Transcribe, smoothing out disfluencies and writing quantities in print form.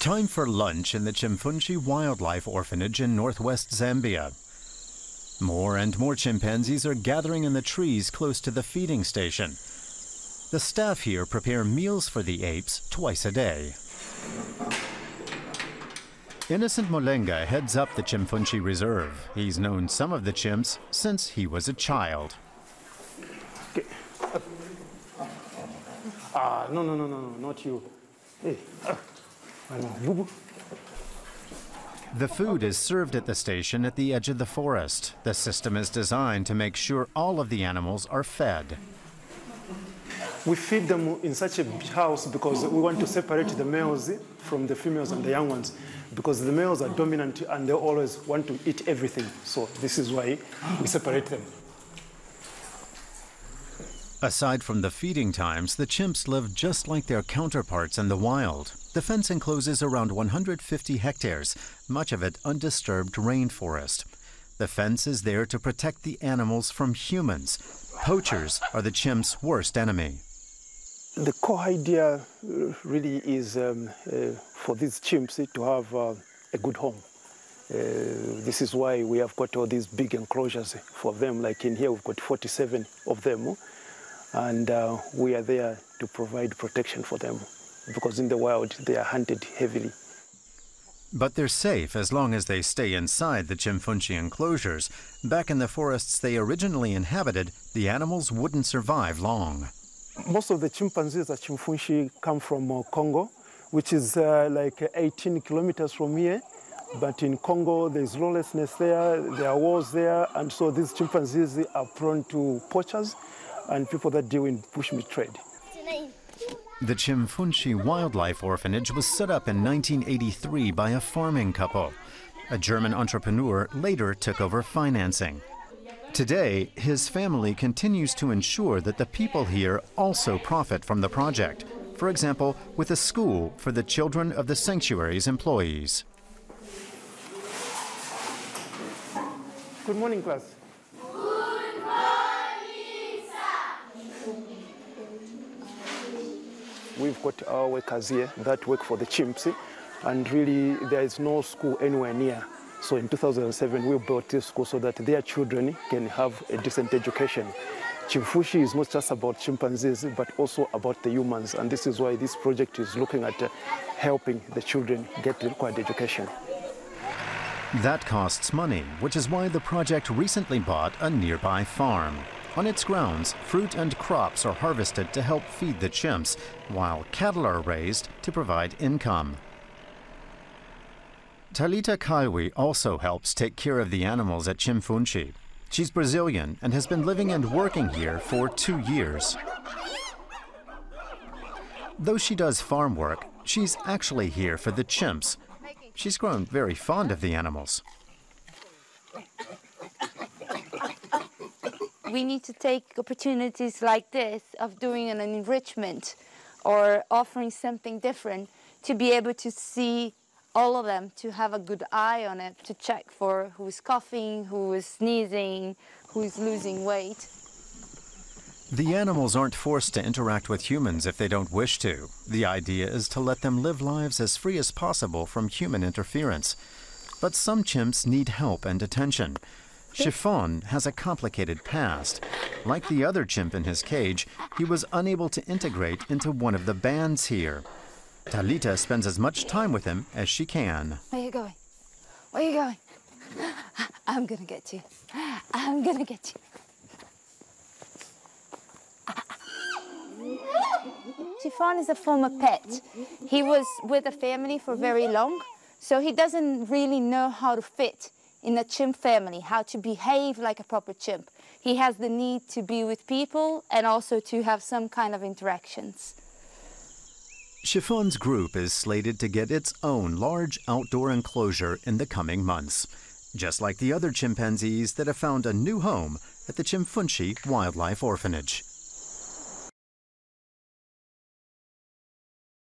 Time for lunch in the Chimfunshi Wildlife Orphanage in northwest Zambia. More and more chimpanzees are gathering in the trees close to the feeding station. The staff here prepare meals for the apes twice a day. Innocent Molenga heads up the Chimfunshi Reserve. He's known some of the chimps since he was a child. No, not you. Hey. The food is served at the station at the edge of the forest. The system is designed to make sure all of the animals are fed. We feed them in such a house because we want to separate the males from the females and the young ones, because the males are dominant and they always want to eat everything. So this is why we separate them. Aside from the feeding times, the chimps live just like their counterparts in the wild. The fence encloses around 150 hectares, much of it undisturbed rainforest. The fence is there to protect the animals from humans. Poachers are the chimps' worst enemy. The core idea really is for these chimps to have a good home. This is why we have got all these big enclosures for them. Like in here, we've got 47 of them. And we are there to provide protection for them, because in the wild they are hunted heavily. But they're safe as long as they stay inside the Chimfunshi enclosures. Back in the forests they originally inhabited, the animals wouldn't survive long. Most of the chimpanzees at Chimfunshi come from Congo, which is like 18 kilometers from here. But in Congo there's lawlessness there are wars there, and so these chimpanzees are prone to poachers and people that deal in bushmeat trade. The Chimfunshi Wildlife Orphanage was set up in 1983 by a farming couple. A German entrepreneur later took over financing. Today, his family continues to ensure that the people here also profit from the project. For example, with a school for the children of the sanctuary's employees. Good morning, class. We've got our workers here that work for the chimps, and really there is no school anywhere near. So in 2007 we built this school so that their children can have a decent education. Chimfunshi is not just about chimpanzees but also about the humans, and this is why this project is looking at helping the children get the required education. That costs money, which is why the project recently bought a nearby farm. On its grounds, fruit and crops are harvested to help feed the chimps, while cattle are raised to provide income. Talita Kalwi also helps take care of the animals at Chimfunshi. She's Brazilian and has been living and working here for 2 years. Though she does farm work, she's actually here for the chimps. She's grown very fond of the animals. We need to take opportunities like this of doing an enrichment or offering something different to be able to see all of them, to have a good eye on it, to check for who's coughing, who is sneezing, who is losing weight. The animals aren't forced to interact with humans if they don't wish to. The idea is to let them live lives as free as possible from human interference. But some chimps need help and attention. Chiffon has a complicated past. Like the other chimp in his cage, he was unable to integrate into one of the bands here. Talita spends as much time with him as she can. Where are you going? Where are you going? I'm gonna get you. I'm gonna get you. Chiffon is a former pet. He was with a family for very long, so he doesn't really know how to fit in a chimp family, how to behave like a proper chimp. He has the need to be with people and also to have some kind of interactions. Chiffon's group is slated to get its own large outdoor enclosure in the coming months, just like the other chimpanzees that have found a new home at the Chimfunshi Wildlife Orphanage.